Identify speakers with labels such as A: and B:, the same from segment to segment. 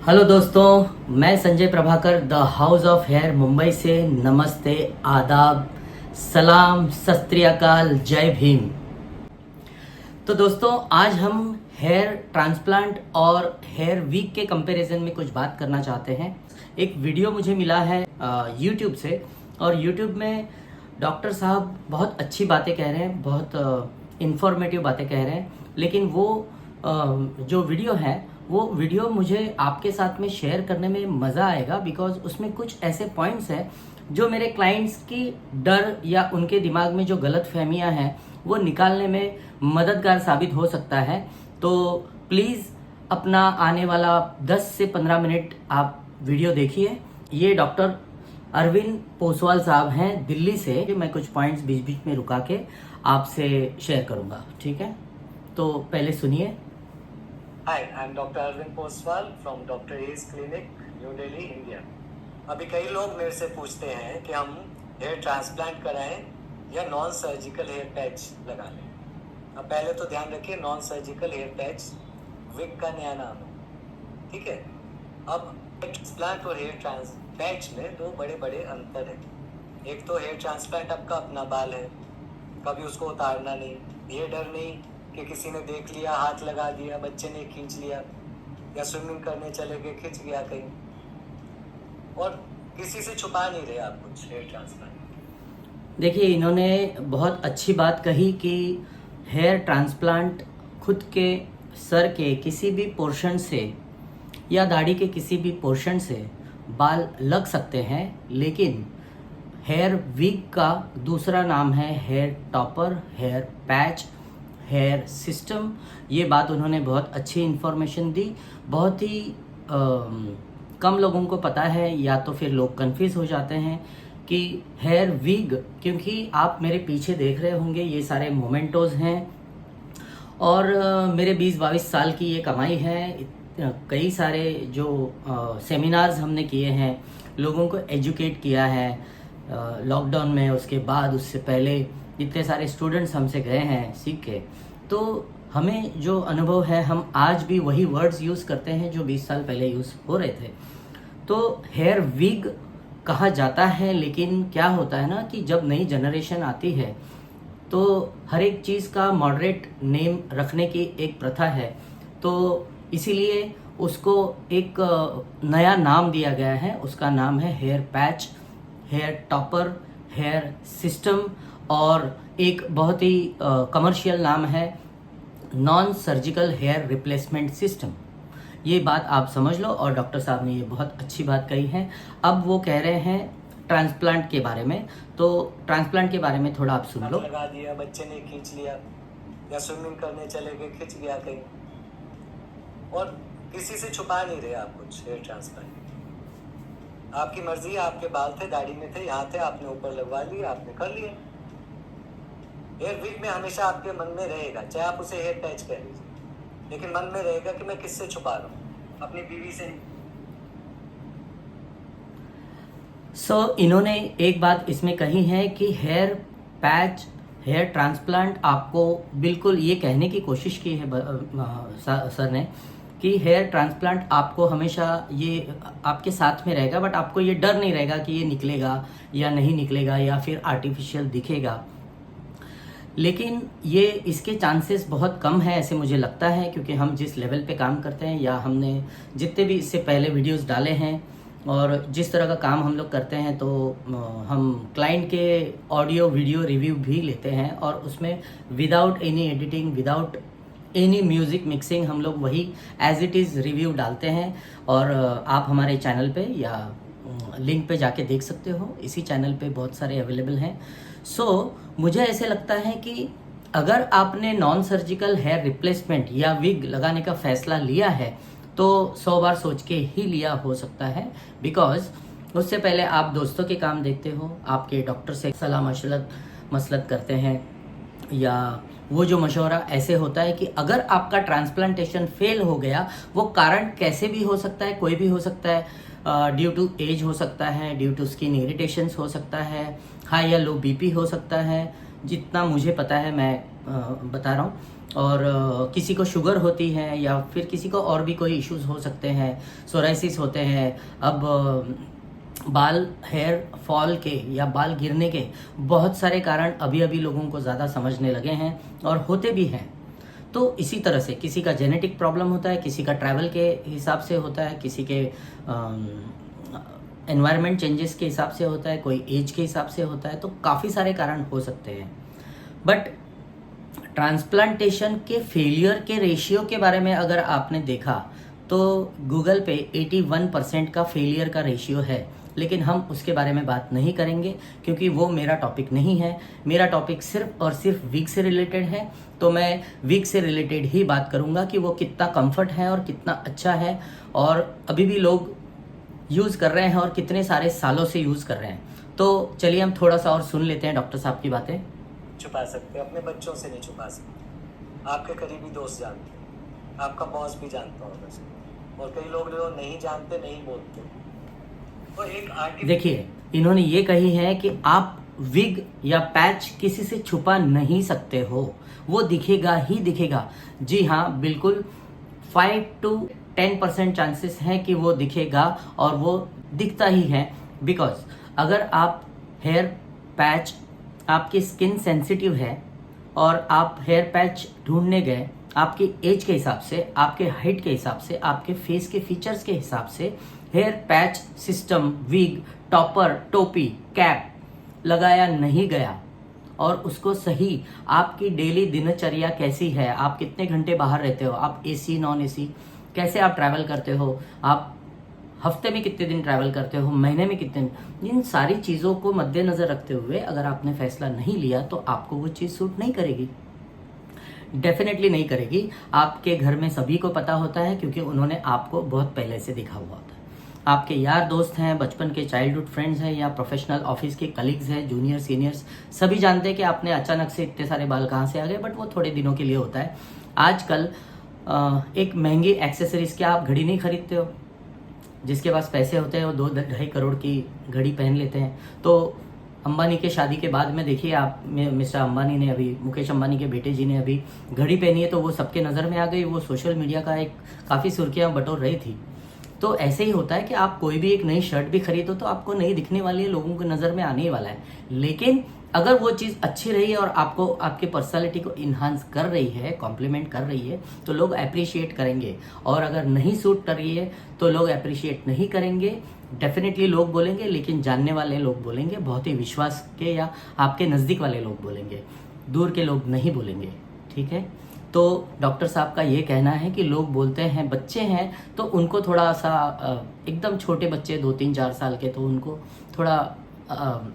A: Hello दोस्तों, मैं Sanjay Prabhakar the house of hair Mumbai से नमस्ते, आदाब, सलाम, सत श्री अकाल, जय भीम। तो दोस्तों, आज हम हेयर ट्रांसप्लांट और हेयर वीक के कंपैरिजन में कुछ बात करना चाहते हैं। एक वीडियो मुझे मिला है यूट्यूब से, और यूट्यूब में डॉक्टर साहब बहुत अच्छी बातें कह रहे हैं, बहुत इंफॉर्मेटिव बातें कह रहे हैं। लेकिन वो जो वीडियो है वो वीडियो मुझे आपके साथ में शेयर करने में मज़ा आएगा, बिकॉज उसमें कुछ ऐसे पॉइंट्स हैं जो मेरे क्लाइंट्स की डर या उनके दिमाग में जो गलत फहमियाँ हैं वो निकालने में मददगार साबित हो सकता है। तो प्लीज़ अपना आने वाला 10 से 15 मिनट आप वीडियो देखिए। ये डॉक्टर अरविंद पोसवाल साहब हैं दिल्ली से। मैं कुछ पॉइंट्स बीच बीच में रुका के आपसे शेयर करूँगा, ठीक है? तो पहले सुनिए।
B: Hi, I'm Dr. Arvind Poswal from Dr. A's Clinic, New Delhi, India. अभी कई लोग मेरे से पूछते हैं कि हम हेयर ट्रांसप्लांट कराएं या नॉन सर्जिकल हेयर पैच लगा लें। अब पहले तो ध्यान रखिए, non surgical hair patch wig का नया नाम है, ठीक है? अब ट्रांसप्लांट और हेयर पैच में दो बड़े बड़े अंतर हैं। एक तो हेयर ट्रांसप्लांट आपका अपना बाल है, कभी उसको उतारना नहीं, ये डर नहीं कि किसी ने देख लिया, हाथ लगा दिया, बच्चे ने खींच लिया, या स्विमिंग करने चले गए, खींच गया कहीं, और किसी से छुपा नहीं रहे आप कुछ हेयर ट्रांसप्लांट।
A: देखिए, इन्होंने बहुत अच्छी बात कही कि हेयर ट्रांसप्लांट खुद के सर के किसी भी पोर्शन से या दाढ़ी के किसी भी पोर्शन से बाल लग सकते हैं, लेकिन हेयर विग का दूसरा नाम है hair topper, hair patch, hair system. ये बात उन्होंने बहुत अच्छी इन्फॉर्मेशन दी। बहुत ही कम लोगों को पता है, या तो फिर लोग कंफ्यूज हो जाते हैं कि हेयर विग, क्योंकि आप मेरे पीछे देख रहे होंगे ये सारे मोमेंटोज हैं, और मेरे 20-22 साल की ये कमाई है। कई सारे जो सेमिनार्स हमने किए हैं, लोगों को एजुकेट किया है लॉकडाउन में, उसके बाद, उससे पहले इतने सारे स्टूडेंट्स हमसे गए हैं सीख के। तो हमें जो अनुभव है, हम आज भी वही वर्ड्स यूज़ करते हैं जो 20 साल पहले यूज़ हो रहे थे। तो हेयर विग कहा जाता है, लेकिन क्या होता है ना कि जब नई जनरेशन आती है तो हर एक चीज़ का मॉडरेट नेम रखने की एक प्रथा है, तो इसीलिए उसको एक नया नाम दिया गया है। उसका नाम है hair patch, hair topper, hair system, और एक बहुत ही कमर्शियल नाम है non surgical hair replacement system. ये बात आप समझ लो, और डॉक्टर साहब ने ये बहुत अच्छी बात कही है। अब वो कह रहे हैं ट्रांसप्लांट के बारे में, तो ट्रांसप्लांट के बारे में थोड़ा आप सुन लो।
B: लगा दिया, बच्चे ने खींच लिया, या स्विमिंग करने चले गए, खींच गया कहीं, और किसी से छुपा नहीं रहे आप कुछ हेयर ट्रांसप्लांट। आपकी मर्जी, आपके बाल थे, दाढ़ी में थे, यहाँ थे, आपने ऊपर लगवा लिया, आपने कर लिया। हेयर विग में हमेशा आपके मन में रहेगा, चाहे आप उसे हेयर पैच कह लीजिए, लेकिन मन में रहेगा कि मैं किससे छुपा रहा हूँ, अपनी बीवी से।
A: इन्होंने एक बात इसमें कही है कि हेयर पैच, हेयर ट्रांसप्लांट, आपको बिल्कुल ये कहने की कोशिश की है सर ने कि हेयर ट्रांसप्लांट आपको हमेशा ये आपके साथ में रहेगा, बट आपको ये डर नहीं रहेगा कि ये निकलेगा या नहीं निकलेगा, या फिर आर्टिफिशियल दिखेगा। लेकिन ये इसके चांसेस बहुत कम है, ऐसे मुझे लगता है, क्योंकि हम जिस लेवल पे काम करते हैं, या हमने जितने भी इससे पहले वीडियोस डाले हैं और जिस तरह का काम हम लोग करते हैं, तो हम क्लाइंट के ऑडियो वीडियो रिव्यू भी लेते हैं, और उसमें without any editing, without any music mixing, हम लोग वही एज इट इज़ रिव्यू डालते हैं। और आप हमारे चैनल पे या लिंक पे जाके देख सकते हो, इसी चैनल पे बहुत सारे अवेलेबल हैं। मुझे ऐसे लगता है कि अगर आपने नॉन सर्जिकल हेयर रिप्लेसमेंट या विग लगाने का फैसला लिया है, तो 100 बार सोच के ही लिया हो सकता है, बिकॉज उससे पहले आप दोस्तों के काम देखते हो, आपके डॉक्टर से सलाह मसलत करते हैं, या वो जो मशवरा ऐसे होता है कि अगर आपका ट्रांसप्लांटेशन फेल हो गया, वो कारण कैसे भी हो सकता है, कोई भी हो सकता है, ड्यू टू एज हो सकता है, ड्यू टू स्किन इरिटेशंस हो सकता है, हाई या लो बीपी हो सकता है। जितना मुझे पता है मैं बता रहा हूँ। और किसी को शुगर होती है या फिर किसी को और भी कोई इश्यूज हो सकते हैं, सोराइसिस होते हैं। अब बाल हेयर फॉल के या बाल गिरने के बहुत सारे कारण अभी अभी लोगों को ज़्यादा समझने लगे हैं और होते भी हैं। तो इसी तरह से किसी का जेनेटिक प्रॉब्लम होता है, किसी का ट्रैवल के हिसाब से होता है, किसी के एनवायरनमेंट चेंजेस के हिसाब से होता है, कोई एज के हिसाब से होता है। तो काफ़ी सारे कारण हो सकते हैं। बट ट्रांसप्लांटेशन के फेलियर के रेशियो के बारे में अगर आपने देखा तो गूगल पे 81% का फेलियर का रेशियो है, लेकिन हम उसके बारे में बात नहीं करेंगे क्योंकि वो मेरा टॉपिक नहीं है। मेरा टॉपिक सिर्फ और सिर्फ वीक से रिलेटेड है, तो मैं वीक से रिलेटेड ही बात करूंगा कि वो कितना कंफर्ट है और कितना अच्छा है और अभी भी लोग यूज़ कर रहे हैं और कितने सारे सालों से यूज़ कर रहे हैं। तो चलिए हम थोड़ा सा और सुन लेते हैं डॉक्टर साहब की बातें।
B: छुपा सकते, अपने बच्चों से नहीं छुपा सकते। आपके करीबी दोस्त जानते हैं, आपका बॉस भी जानता होगा उसे, और कई लोग जो नहीं जानते नहीं बोलते। तो एक
A: देखिए, इन्होंने ये कही है कि आप विग या पैच किसी से छुपा नहीं सकते हो, वो दिखेगा ही दिखेगा। जी हाँ, बिल्कुल 5 to 10% चांसेस हैं कि वो दिखेगा और वो दिखता ही है। बिकॉज अगर आप हेयर पैच, आपकी स्किन सेंसिटिव है और आप हेयर पैच ढूंढने गए, आपकी एज के हिसाब से, आपके हाइट के हिसाब से, आपके फेस के फीचर्स के हिसाब से hair patch system, wig, topper, टोपी, कैप लगाया नहीं गया और उसको सही आपकी डेली दिनचर्या कैसी है, आप कितने घंटे बाहर रहते हो, आप एसी नॉन एसी, कैसे आप ट्रैवल करते हो, आप हफ्ते में कितने दिन ट्रैवल करते हो, महीने में कितने दिन, इन सारी चीज़ों को मद्देनज़र रखते हुए अगर आपने फैसला नहीं लिया तो आपको वो चीज़ सूट नहीं करेगी, डेफिनेटली नहीं करेगी। आपके घर में सभी को पता होता है क्योंकि उन्होंने आपको बहुत पहले से देखा हुआ होता है। आपके यार दोस्त हैं, बचपन के चाइल्डहुड फ्रेंड्स हैं या प्रोफेशनल ऑफिस के कलीग्स हैं, जूनियर सीनियर्स, सभी जानते हैं कि आपने अचानक से इतने सारे बाल कहाँ से आ गए। बट वो थोड़े दिनों के लिए होता है। आजकल एक महंगी एक्सेसरीज, क्या आप घड़ी नहीं खरीदते हो? जिसके पास पैसे होते हैं वो 2-2.5 करोड़ की घड़ी पहन लेते हैं। तो अंबानी के शादी के बाद में देखिए आप, मिस्टर अंबानी ने अभी, मुकेश अंबानी के बेटे जी ने अभी घड़ी पहनी है तो वो सबके नज़र में आ गई, वो सोशल मीडिया का एक काफ़ी सुर्खियाँ बटोर रही थी। तो ऐसे ही होता है कि आप कोई भी एक नई शर्ट भी खरीदो तो आपको नहीं दिखने वाली है, लोगों की नज़र में आने ही वाला है। लेकिन अगर वो चीज़ अच्छी रही है और आपको, आपके पर्सनालिटी को इन्हांस कर रही है, कॉम्प्लीमेंट कर रही है, तो लोग अप्रिशिएट करेंगे। और अगर नहीं सूट कर रही है तो लोग अप्रिशिएट नहीं करेंगे। डेफिनेटली लोग बोलेंगे, लेकिन जानने वाले लोग बोलेंगे, बहुत ही विश्वास के या आपके नज़दीक वाले लोग बोलेंगे, दूर के लोग नहीं बोलेंगे। ठीक है, तो डॉक्टर साहब का ये कहना है कि लोग बोलते हैं, बच्चे हैं तो उनको थोड़ा सा एकदम छोटे बच्चे 2-3-4 साल के, तो उनको थोड़ा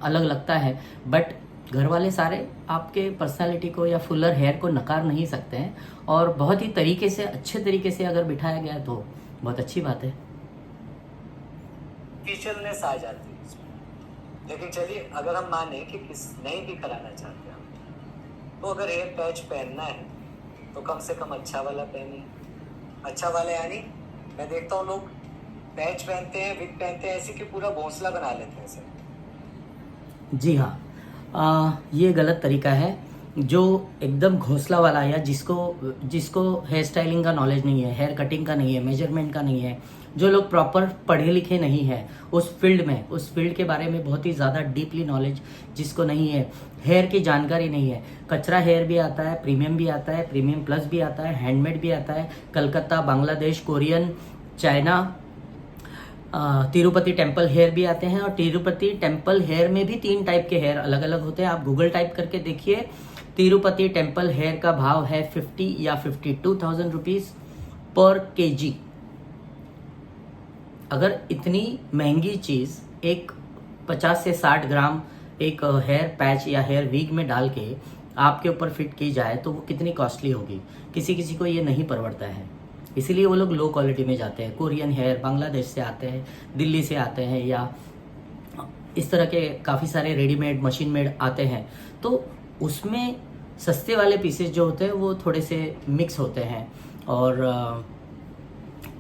A: अलग लगता है। बट घर वाले सारे आपके पर्सनालिटी को या फुलर हेयर को नकार नहीं सकते हैं और बहुत ही तरीके से, अच्छे तरीके से अगर बिठाया गया तो बहुत अच्छी बात है।
B: फीचरनेस आ जाती है उसमें। लेकिन चलिए, अगर हम माने कि किस नहीं भी कराना चाहते हम, तो अगर हेयर पैच पहनना है तो कम से कम अच्छा वाला पहनिए। अच्छा वाला यानी मैं देखता हूँ लोग पैच पहनते हैं, विग पहनते हैं, ऐसे कि पूरा घोंसला बना लेते हैं सर।
A: जी हाँ, ये गलत तरीका है। जो एकदम घोंसला वाला या जिसको हेयर स्टाइलिंग का नॉलेज नहीं है, हेयर कटिंग का नहीं है, मेजरमेंट का नहीं है, जो लोग प्रॉपर पढ़े लिखे नहीं हैं उस फील्ड के बारे में बहुत ही ज़्यादा डीपली नॉलेज जिसको नहीं है, हेयर की जानकारी नहीं है। कचरा हेयर भी आता है, प्रीमियम भी आता है, प्रीमियम प्लस भी आता है, हैंडमेड भी आता है, Calcutta, Bangladesh, Korean, China, Tirupati temple hair भी आते हैं। और तिरुपति टेम्पल हेयर में भी 3 टाइप के हेयर अलग अलग होते हैं। आप गूगल टाइप करके देखिए, तिरुपति टेम्पल हेयर का भाव है 50 या 52,000 रुपीज़ पर kg। अगर इतनी महंगी चीज़ एक 50 से 60 ग्राम एक हेयर पैच या हेयर विग में डाल के आपके ऊपर फिट की जाए तो वो कितनी कॉस्टली होगी। किसी किसी को ये नहीं परवड़ता है, इसीलिए वो लोग लो क्वालिटी में जाते हैं। कोरियन हेयर बांग्लादेश से आते हैं, दिल्ली से आते हैं, या इस तरह के काफ़ी सारे रेडीमेड, मशीन मेड आते हैं। तो उसमें सस्ते वाले पीसेस जो होते हैं वो थोड़े से मिक्स होते हैं और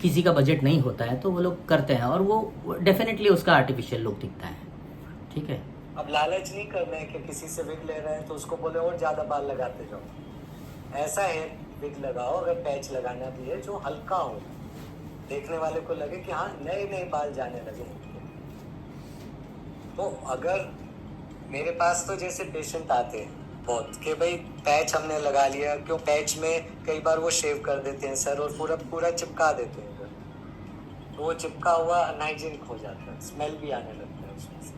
A: किसी का बजट नहीं होता है तो वो लोग करते हैं और वो डेफिनेटली उसका आर्टिफिशियल लुक दिखता है। ठीक है,
B: अब लालच नहीं करना है कि किसी से विग ले रहे हैं तो उसको बोले और ज़्यादा बाल लगाते जाओ। ऐसा हेयर विग लगाओ, अगर पैच लगाना भी है जो हल्का हो, देखने वाले को लगे कि हाँ नए नए बाल जाने लगे हैं। तो अगर मेरे पास तो जैसे पेशेंट आते हैं बहुत कि भाई पैच हमने लगा लिया, क्यों पैच में कई बार वो शेव कर देते हैं सर और पूरा पूरा चिपका देते हैं सर, तो वो चिपका हुआ अनहाइजीनिक हो जाता है, स्मेल भी आने लगता है उसमें से।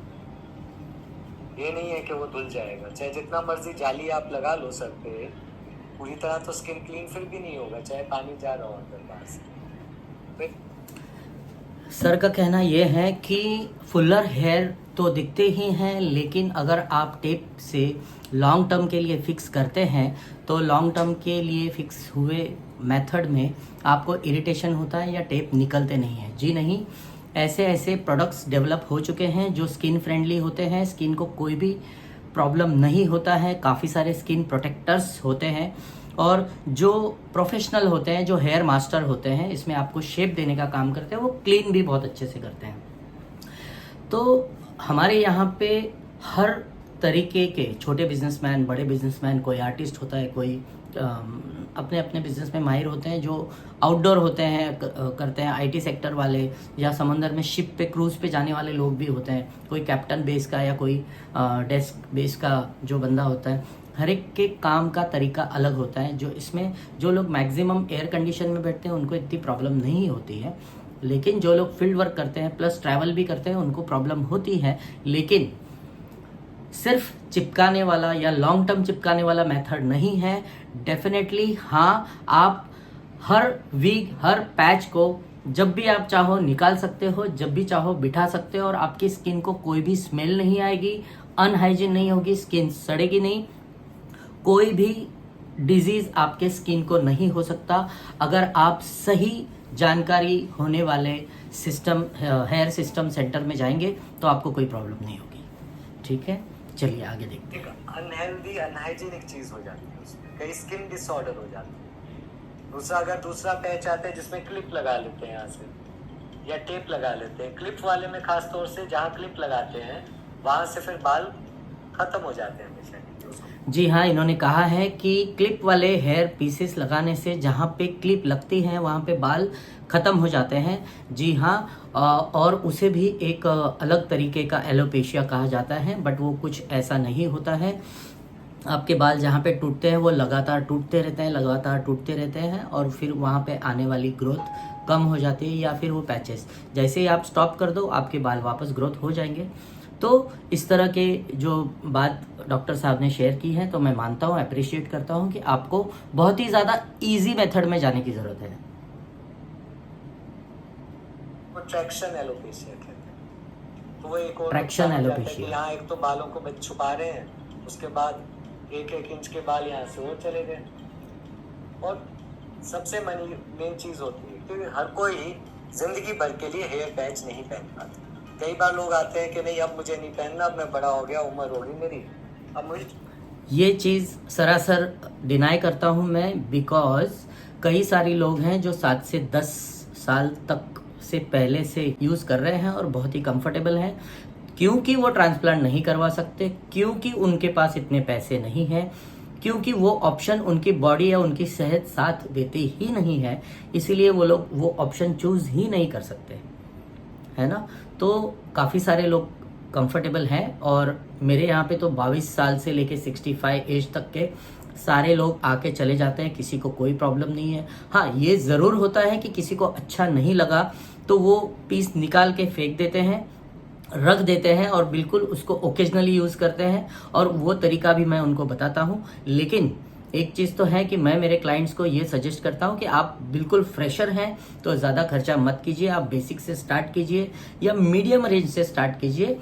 B: ये नहीं है कि वो धुल जाएगा, चाहे जितना मर्जी जाली आप लगा लो सर पे, पूरी तरह तो स्किन क्लीन फिर भी नहीं होगा, चाहे पानी जा रहा हो अंदर बाहर से।
A: सर का कहना यह है कि फुलर हेयर तो दिखते ही हैं, लेकिन अगर आप टेप से लॉन्ग टर्म के लिए फिक्स करते हैं तो लॉन्ग टर्म के लिए फिक्स हुए मेथड में आपको इरिटेशन होता है या टेप निकलते नहीं है। जी नहीं, ऐसे ऐसे प्रोडक्ट्स डेवलप हो चुके हैं जो स्किन फ्रेंडली होते हैं, स्किन को कोई भी प्रॉब्लम नहीं होता है। काफ़ी सारे स्किन प्रोटेक्टर्स होते हैं और जो प्रोफेशनल होते हैं, जो हेयर मास्टर होते हैं, इसमें आपको शेप देने का काम करते हैं, वो क्लीन भी बहुत अच्छे से करते हैं। तो हमारे यहाँ पे हर तरीके के छोटे बिजनेसमैन, बड़े बिजनेसमैन, कोई आर्टिस्ट होता है, कोई अपने अपने बिजनेस में माहिर होते हैं, जो आउटडोर होते हैं करते हैं, आईटी सेक्टर वाले, या समंदर में शिप पे क्रूज पे जाने वाले लोग भी होते हैं, कोई कैप्टन बेस का या कोई डेस्क बेस का जो बंदा होता है। हर एक के काम का तरीका अलग होता है। जो इसमें जो लोग मैक्सिमम एयर कंडीशन में बैठते हैं उनको इतनी प्रॉब्लम नहीं होती है, लेकिन जो लोग फील्ड वर्क करते हैं प्लस ट्रैवल भी करते हैं उनको प्रॉब्लम होती है। लेकिन सिर्फ चिपकाने वाला या लॉन्ग टर्म चिपकाने वाला मेथड नहीं है। डेफिनेटली हाँ, आप हर वीक, हर पैच को जब भी आप चाहो निकाल सकते हो, जब भी चाहो बिठा सकते हो, और आपकी स्किन को कोई भी स्मेल नहीं आएगी, अनहाइजीन नहीं होगी, स्किन सड़ेगी नहीं, कोई भी डिजीज आपके स्किन को नहीं हो सकता अगर आप सही जानकारी होने वाले सिस्टम, हेयर सिस्टम सेंटर में जाएंगे तो आपको कोई प्रॉब्लम नहीं होगी। ठीक है, चलिए आगे देखते हैं।
B: अनहेल्दी, अनहाइजीनिक चीज हो जाती है उसमें, कई स्किन डिसऑर्डर हो जाते हैं। दूसरा, अगर दूसरा पैच आता है जिसमें क्लिप लगा लेते हैं यहाँ से या टेप लगा लेते हैं, क्लिप वाले में खास तौर से जहाँ क्लिप लगाते हैं वहां से फिर बाल खत्म हो जाते हैं हमेशा।
A: जी हाँ, इन्होंने कहा है कि क्लिप वाले हेयर पीसेस लगाने से जहाँ पे क्लिप लगती है वहाँ पे बाल ख़त्म हो जाते हैं। जी हाँ, और उसे भी एक अलग तरीके का एलोपेशिया कहा जाता है, बट वो कुछ ऐसा नहीं होता है। आपके बाल जहाँ पे टूटते हैं वो लगातार टूटते रहते हैं, लगातार टूटते रहते हैं, और फिर वहाँ पे आने वाली ग्रोथ कम हो जाती है, या फिर वो पैचेस जैसे ही आप स्टॉप कर दो आपके बाल वापस ग्रोथ हो जाएंगे। तो इस तरह के जो बात डॉक्टर साहब ने शेयर की है, तो मैं मानता हूँ, अप्रिशिएट करता हूँ कि आपको बहुत ही ज़्यादा इजी मेथड में जाने की ज़रूरत है।
B: ट्रैक्शन एलोपेशिया कहते हैं। तो वो एक और
A: ट्रैक्शन एलोपेशिया,
B: यहाँ एक तो बालों को छुपा रहे हैं, उसके बाद 1-1 इंच के बाल यहाँ से वो चले गए। और सबसे मेन चीज होती है कि हर कोई जिंदगी भर के लिए हेयर पैच नहीं पहन पाता। कई बार लोग आते हैं कि नहीं अब मुझे नहीं पहनना, अब मैं बड़ा हो गया, उम्र हो गई मेरी, अब मुझे
A: ये चीज़ सरासर डिनाई करता हूँ मैं, बिकॉज कई सारे लोग हैं जो 7 से 10 साल तक से पहले से यूज़ कर रहे हैं और बहुत ही कंफर्टेबल हैं, क्योंकि वो ट्रांसप्लांट नहीं करवा सकते, क्योंकि उनके पास इतने पैसे नहीं हैं, क्योंकि वो ऑप्शन उनकी बॉडी या उनकी सेहत साथ देती ही नहीं है, इसीलिए वो लोग वो ऑप्शन चूज़ ही नहीं कर सकते, है ना। तो काफ़ी सारे लोग कंफर्टेबल हैं, और मेरे यहाँ पे तो 22 साल से लेके 65 एज तक के सारे लोग आके चले जाते हैं, किसी को कोई प्रॉब्लम नहीं है। हाँ, ये ज़रूर होता है कि किसी को अच्छा नहीं लगा तो वो पीस निकाल के फेंक देते हैं, रख देते हैं, और बिल्कुल उसको ओकेजनली यूज़ करते हैं, और वो तरीका भी मैं उनको बताता हूँ। लेकिन एक चीज़ तो है कि मैं मेरे क्लाइंट्स को ये सजेस्ट करता हूँ कि आप बिल्कुल फ्रेशर हैं तो ज़्यादा खर्चा मत कीजिए, आप बेसिक से स्टार्ट कीजिए या मीडियम रेंज से स्टार्ट कीजिए।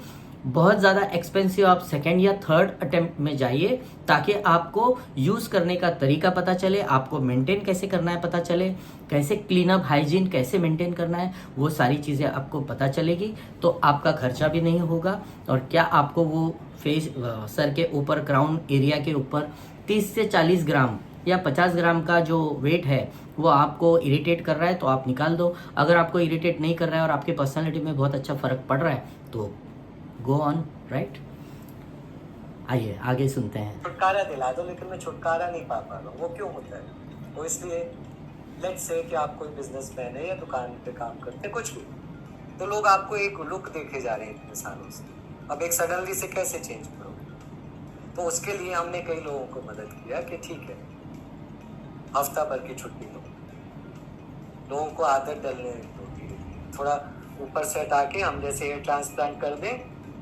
A: बहुत ज़्यादा एक्सपेंसिव आप सेकेंड या थर्ड अटेम्प्ट में जाइए, ताकि आपको यूज़ करने का तरीका पता चले, आपको मेंटेन कैसे करना है पता चले, कैसे क्लीन अप, हाइजीन कैसे मेंटेन करना है, वो सारी चीज़ें आपको पता चलेगी। तो आपका खर्चा भी नहीं होगा, और क्या आपको वो फेस, सर के ऊपर, क्राउन एरिया के ऊपर 30 से 40 ग्राम या 50 ग्राम का जो वेट है वो आपको इरिटेट कर रहा है तो आप निकाल दो। अगर आपको इरिटेट नहीं कर रहा है और आपकी पर्सनैलिटी में बहुत अच्छा फ़र्क पड़ रहा है तो गो ऑन, राइट। आइए आगे सुनते हैं।
B: छुटकारा दिला दो, लेकिन मैं छुटकारा नहीं पा रहा हूँ। वो क्यों होता है? तो इसलिए लेट्स से कि आप कोई बिजनेसमैन है या दुकान पे काम करते हैं, कुछ भी, तो लोग आपको एक लुक देखे जा रहे हैं इतने सालों से, अब एक सडनली से कैसे चेंज करोगे? तो उसके लिए हमने कई लोगों को मदद किया कि ठीक है, हफ्ता भर की छुट्टी लो, लोगों को आदत डलने दो, थोड़ा ऊपर से हटा के हम जैसे हेयर ट्रांसप्लांट कर दें,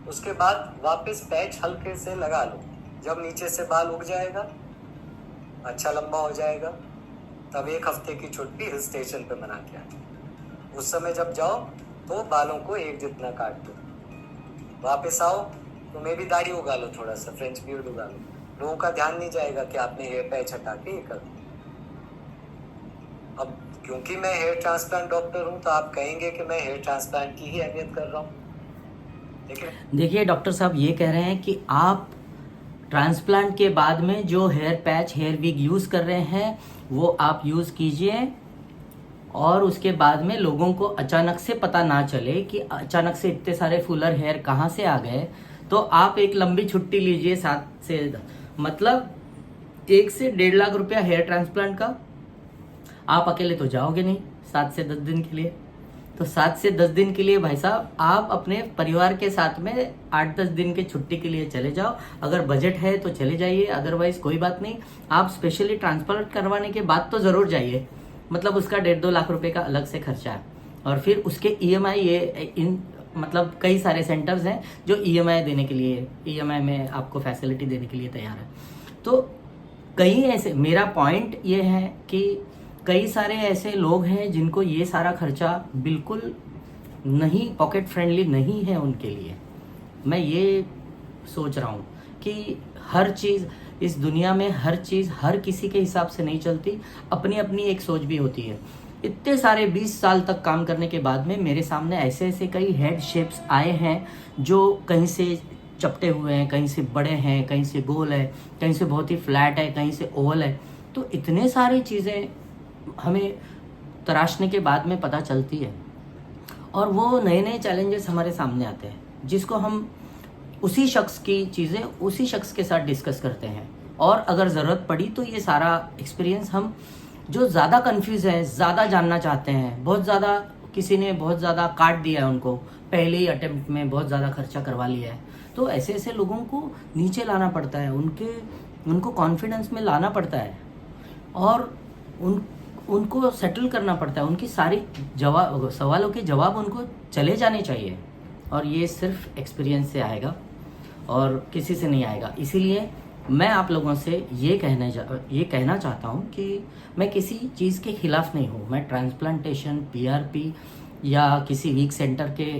B: उसके बाद वापस पैच हल्के से लगा लो, जब नीचे से बाल उग जाएगा, अच्छा लंबा हो जाएगा, तब 1 हफ्ते की छुट्टी हिल स्टेशन पे मना के आए। उस समय जब जाओ तो बालों को एक जितना काट दो, वापस आओ तो मैं भी दाढ़ी उगा लो, थोड़ा सा फ्रेंच बियर्ड उगा लो, लोगों का ध्यान नहीं जाएगा कि आपने हेयर पैच हटा के ये कर दिया। अब क्योंकि मैं हेयर ट्रांसप्लांट डॉक्टर हूँ तो आप कहेंगे कि मैं हेयर ट्रांसप्लांट की ही अहमियत कर रहा हूँ, लेकिन
A: देखिए डॉक्टर साहब ये कह रहे हैं कि आप ट्रांसप्लांट के बाद में जो hair patch hair wig use कर रहे हैं वो आप यूज़ कीजिए, और उसके बाद में लोगों को अचानक से पता ना चले कि अचानक से इतने सारे फुलर हेयर कहाँ से आ गए। तो आप एक लंबी छुट्टी लीजिए 7 से मतलब 1 से 1.5 लाख रुपया हेयर ट्रांसप्लांट का। आप अकेले तो जाओगे नहीं 7 से 10 दिन के लिए, तो 7 से 10 दिन के लिए भाई साहब आप अपने परिवार के साथ में 8-10 दिन के छुट्टी के लिए चले जाओ। अगर बजट है तो चले जाइए, अदरवाइज कोई बात नहीं। आप स्पेशली ट्रांसप्लांट करवाने के बाद तो ज़रूर जाइए, मतलब उसका 1.5-2 लाख रुपए का अलग से खर्चा है। और फिर उसके EMI मतलब कई सारे सेंटर्स हैं जो EMI देने के लिए, EMI में आपको फैसिलिटी देने के लिए तैयार है। तो कई ऐसे, मेरा पॉइंट ये है कि कई सारे ऐसे लोग हैं जिनको ये सारा खर्चा बिल्कुल नहीं, पॉकेट फ्रेंडली नहीं है उनके लिए। मैं ये सोच रहा हूँ कि हर चीज़ इस दुनिया में, हर चीज़ हर किसी के हिसाब से नहीं चलती, अपनी अपनी एक सोच भी होती है। इतने सारे 20 साल तक काम करने के बाद में मेरे सामने ऐसे ऐसे कई हेड शेप्स आए हैं जो कहीं से चपटे हुए हैं, कहीं से बड़े हैं, कहीं से गोल है, कहीं से बहुत ही फ्लैट है, कहीं से ओवल है। तो इतने सारी चीज़ें हमें तराशने के बाद में पता चलती है, और वो नए नए चैलेंजेस हमारे सामने आते हैं जिसको हम उसी शख्स की चीज़ें उसी शख्स के साथ डिस्कस करते हैं। और अगर ज़रूरत पड़ी तो ये सारा एक्सपीरियंस हम जो ज़्यादा कंफ्यूज है, ज़्यादा जानना चाहते हैं, बहुत ज़्यादा किसी ने बहुत ज़्यादा काट दिया है उनको, पहले ही अटेम्प्ट में बहुत ज़्यादा खर्चा करवा लिया है, तो ऐसे ऐसे लोगों को नीचे लाना पड़ता है, उनको कॉन्फिडेंस में लाना पड़ता है, और उनको सेटल करना पड़ता है। उनकी सारी सवालों के जवाब उनको चले जाने चाहिए, और ये सिर्फ एक्सपीरियंस से आएगा और किसी से नहीं आएगा। इसीलिए मैं आप लोगों से ये कहना चाहता हूँ कि मैं किसी चीज़ के खिलाफ नहीं हूँ। मैं ट्रांसप्लांटेशन, PRP या किसी वीक सेंटर के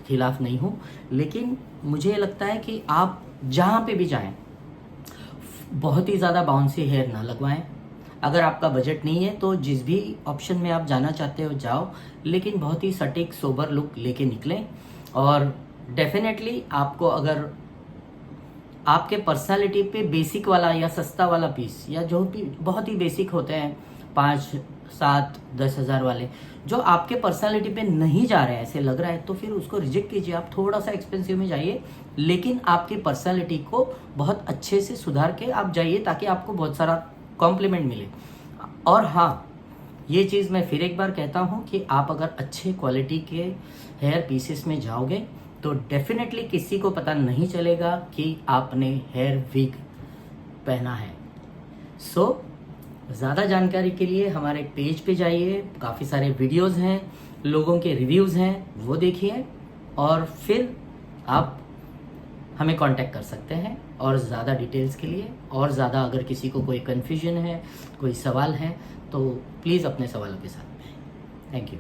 A: खिलाफ नहीं हूँ, लेकिन मुझे लगता है कि आप जहाँ पे भी जाएं बहुत ही ज़्यादा बाउंसी हेयर ना लगवाएं। अगर आपका बजट नहीं है तो जिस भी ऑप्शन में आप जाना चाहते हो जाओ, लेकिन बहुत ही सटीक सोबर लुक लेके निकलें। और डेफिनेटली आपको, अगर आपके पर्सनालिटी पे बेसिक वाला या सस्ता वाला पीस, या जो भी बहुत ही बेसिक होते हैं 5, 7, 10 हज़ार वाले, जो आपके पर्सनालिटी पे नहीं जा रहे हैं, ऐसे लग रहा है, तो फिर उसको रिजेक्ट कीजिए। आप थोड़ा सा एक्सपेंसिव में जाइए, लेकिन आपकी पर्सनालिटी को बहुत अच्छे से सुधार के आप जाइए, ताकि आपको बहुत सारा कॉम्प्लीमेंट मिले। और हाँ, ये चीज़ मैं फिर एक बार कहता हूँ कि आप अगर अच्छे क्वालिटी के हेयर पीसेस में जाओगे तो डेफिनेटली किसी को पता नहीं चलेगा कि आपने हेयर विग पहना है। सो ज़्यादा जानकारी के लिए हमारे पेज पे जाइए, काफ़ी सारे वीडियोस हैं, लोगों के रिव्यूज़ हैं, वो देखिए, और फिर आप हमें कांटेक्ट कर सकते हैं। और ज़्यादा डिटेल्स के लिए, और ज़्यादा अगर किसी को कोई कन्फ्यूजन है, कोई सवाल है, तो प्लीज़ अपने सवालों के साथ में। Thank you.